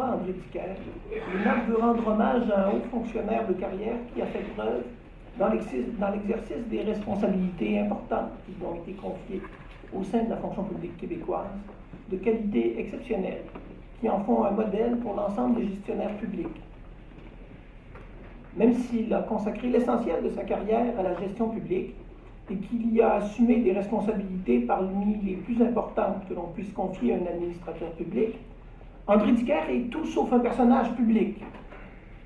honorera André Dicker. L'UNAP veut rendre hommage à un haut fonctionnaire de carrière qui a fait preuve dans l'exercice des responsabilités importantes qui lui ont été confiées au sein de la fonction publique québécoise, de qualité exceptionnelle, qui en font un modèle pour l'ensemble des gestionnaires publics. Même s'il a consacré l'essentiel de sa carrière à la gestion publique et qu'il y a assumé des responsabilités parmi les plus importantes que l'on puisse confier à un administrateur public, André Dicker est tout sauf un personnage public.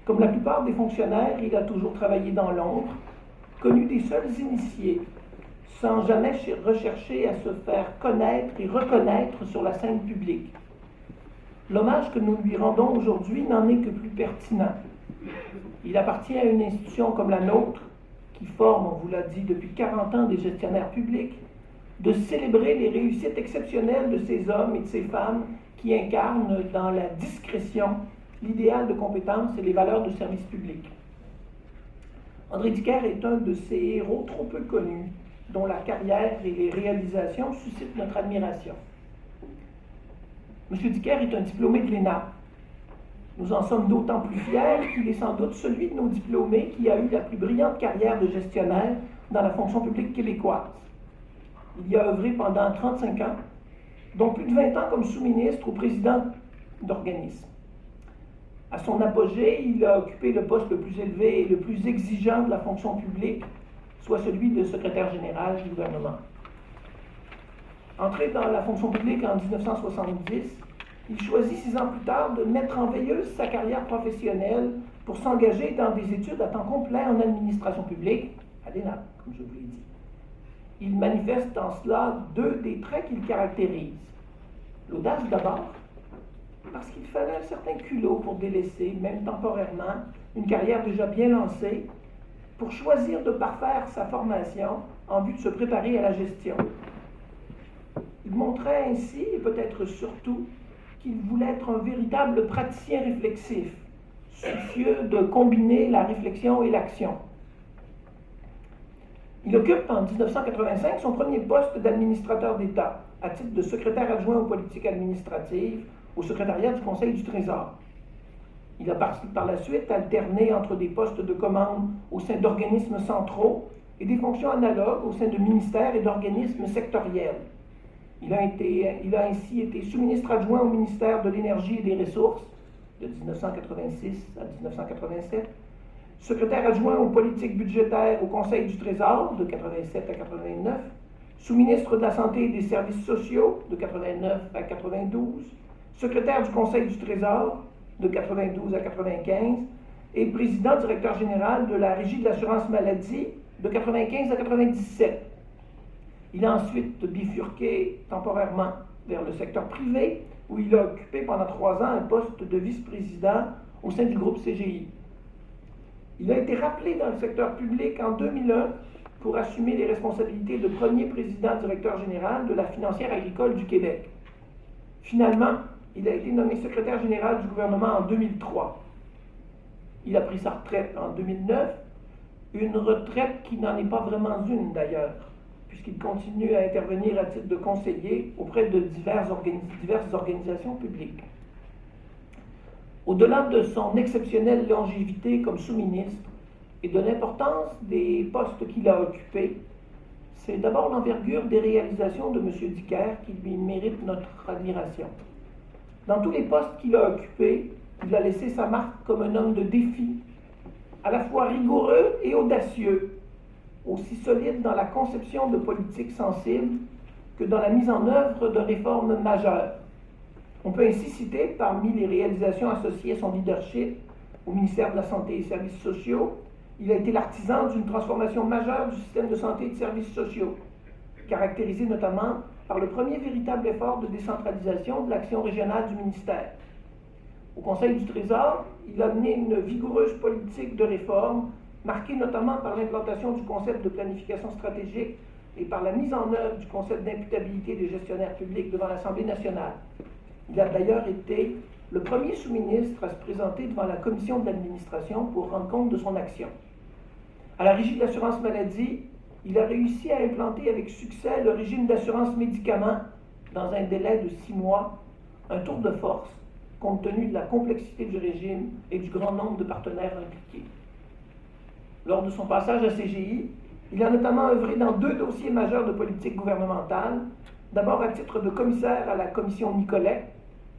Comme la plupart des fonctionnaires, il a toujours travaillé dans l'ombre, connu des seuls initiés, sans jamais rechercher à se faire connaître et reconnaître sur la scène publique. L'hommage que nous lui rendons aujourd'hui n'en est que plus pertinent. Il appartient à une institution comme la nôtre, qui forme, on vous l'a dit, depuis 40 ans des gestionnaires publics, de célébrer les réussites exceptionnelles de ces hommes et de ces femmes qui incarnent dans la discrétion l'idéal de compétence et les valeurs de service public. André Dicker est un de ces héros trop peu connus, dont la carrière et les réalisations suscitent notre admiration. M. Dicker est un diplômé de l'ENA. Nous en sommes d'autant plus fiers qu'il est sans doute celui de nos diplômés qui a eu la plus brillante carrière de gestionnaire dans la fonction publique québécoise. Il y a œuvré pendant 35 ans, dont plus de 20 ans comme sous-ministre ou président d'organisme. À son apogée, il a occupé le poste le plus élevé et le plus exigeant de la fonction publique, soit celui de secrétaire général du gouvernement. Entré dans la fonction publique en 1970, il choisit 6 ans plus tard de mettre en veilleuse sa carrière professionnelle pour s'engager dans des études à temps complet en administration publique, à l'ENA, comme je vous l'ai dit. Il manifeste en cela 2 des traits qui le caractérisent. L'audace d'abord, parce qu'il fallait un certain culot pour délaisser, même temporairement, une carrière déjà bien lancée, pour choisir de parfaire sa formation en vue de se préparer à la gestion. Il montrait ainsi, et peut-être surtout, qu'il voulait être un véritable praticien réflexif, soucieux de combiner la réflexion et l'action. Il occupe en 1985 son premier poste d'administrateur d'État, à titre de secrétaire adjoint aux politiques administratives au secrétariat du Conseil du Trésor. Il a par la suite alterné entre des postes de commande au sein d'organismes centraux et des fonctions analogues au sein de ministères et d'organismes sectoriels. Il a ainsi été sous-ministre adjoint au ministère de l'Énergie et des Ressources de 1986 à 1987, secrétaire adjoint aux politiques budgétaires au Conseil du Trésor de 87 à 89, sous-ministre de la Santé et des Services sociaux de 89 à 92, secrétaire du Conseil du Trésor de 92 à 95 et président directeur général de la Régie de l'assurance maladie de 95 à 97. Il a ensuite bifurqué temporairement vers le secteur privé, où il a occupé pendant 3 ans un poste de vice-président au sein du groupe CGI. Il a été rappelé dans le secteur public en 2001 pour assumer les responsabilités de premier président-directeur général de la Financière agricole du Québec. Finalement, il a été nommé secrétaire général du gouvernement en 2003. Il a pris sa retraite en 2009, une retraite qui n'en est pas vraiment une d'ailleurs, puisqu'il continue à intervenir à titre de conseiller auprès de diverses organisations publiques. Au-delà de son exceptionnelle longévité comme sous-ministre et de l'importance des postes qu'il a occupés, c'est d'abord l'envergure des réalisations de M. Dicker qui lui mérite notre admiration. Dans tous les postes qu'il a occupés, il a laissé sa marque comme un homme de défi, à la fois rigoureux et audacieux, aussi solide dans la conception de politiques sensibles que dans la mise en œuvre de réformes majeures. On peut ainsi citer, parmi les réalisations associées à son leadership au ministère de la Santé et des Services sociaux, il a été l'artisan d'une transformation majeure du système de santé et de services sociaux, caractérisé notamment par le premier véritable effort de décentralisation de l'action régionale du ministère. Au Conseil du Trésor, il a mené une vigoureuse politique de réforme, marquée notamment par l'implantation du concept de planification stratégique et par la mise en œuvre du concept d'imputabilité des gestionnaires publics devant l'Assemblée nationale. Il a d'ailleurs été le premier sous-ministre à se présenter devant la commission de l'administration pour rendre compte de son action. À la Régie de l'assurance maladie, il a réussi à implanter avec succès le régime d'assurance médicaments dans un délai de 6 mois, un tour de force compte tenu de la complexité du régime et du grand nombre de partenaires impliqués. Lors de son passage à CGI, il a notamment œuvré dans 2 dossiers majeurs de politique gouvernementale, d'abord à titre de commissaire à la commission Nicolet,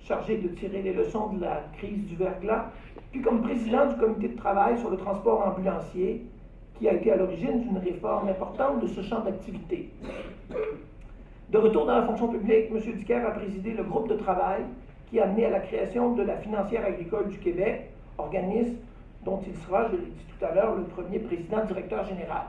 chargé de tirer les leçons de la crise du verglas, puis comme président du comité de travail sur le transport ambulancier, qui a été à l'origine d'une réforme importante de ce champ d'activité. De retour dans la fonction publique, M. Dicker a présidé le groupe de travail qui a amené à la création de la Financière agricole du Québec, organisme dont il sera, je l'ai dit tout à l'heure, le premier président-directeur général.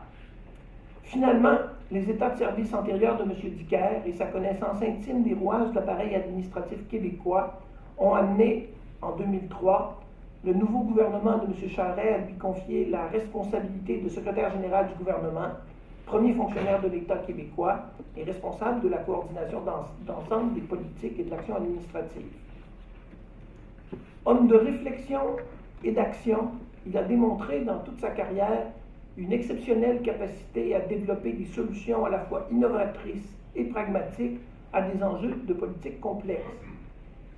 Finalement, les états de service antérieurs de M. Dicker et sa connaissance intime des rouages de l'appareil administratif québécois ont amené, en 2003, le nouveau gouvernement de M. Charest a lui confié la responsabilité de secrétaire général du gouvernement, premier fonctionnaire de l'État québécois et responsable de la coordination d'ensemble des politiques et de l'action administrative. Homme de réflexion et d'action, il a démontré dans toute sa carrière une exceptionnelle capacité à développer des solutions à la fois innovatrices et pragmatiques à des enjeux de politique complexes.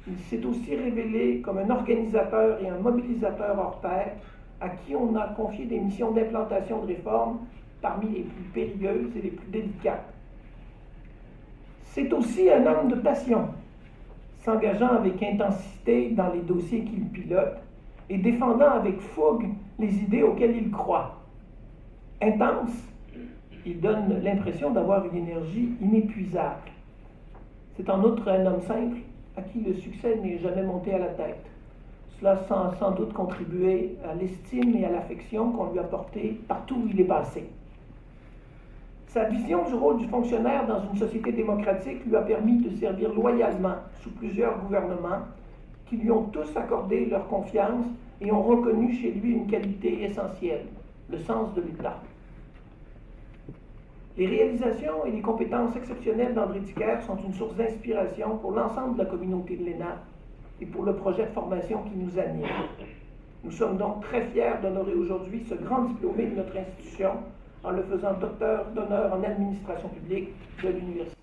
Il s'est aussi révélé comme un organisateur et un mobilisateur hors pair à qui on a confié des missions d'implantation de réformes parmi les plus périlleuses et les plus délicates. C'est aussi un homme de passion, s'engageant avec intensité dans les dossiers qu'il pilote et défendant avec fougue les idées auxquelles il croit. Intense, il donne l'impression d'avoir une énergie inépuisable. C'est en outre un homme simple à qui le succès n'est jamais monté à la tête. Cela sans doute contribué à l'estime et à l'affection qu'on lui a portée partout où il est passé. Sa vision du rôle du fonctionnaire dans une société démocratique lui a permis de servir loyalement sous plusieurs gouvernements qui lui ont tous accordé leur confiance et ont reconnu chez lui une qualité essentielle, le sens de l'État. Les réalisations et les compétences exceptionnelles d'André Dicker sont une source d'inspiration pour l'ensemble de la communauté de l'ENA et pour le projet de formation qui nous anime. Nous sommes donc très fiers d'honorer aujourd'hui ce grand diplômé de notre institution en le faisant docteur d'honneur en administration publique de l'Université.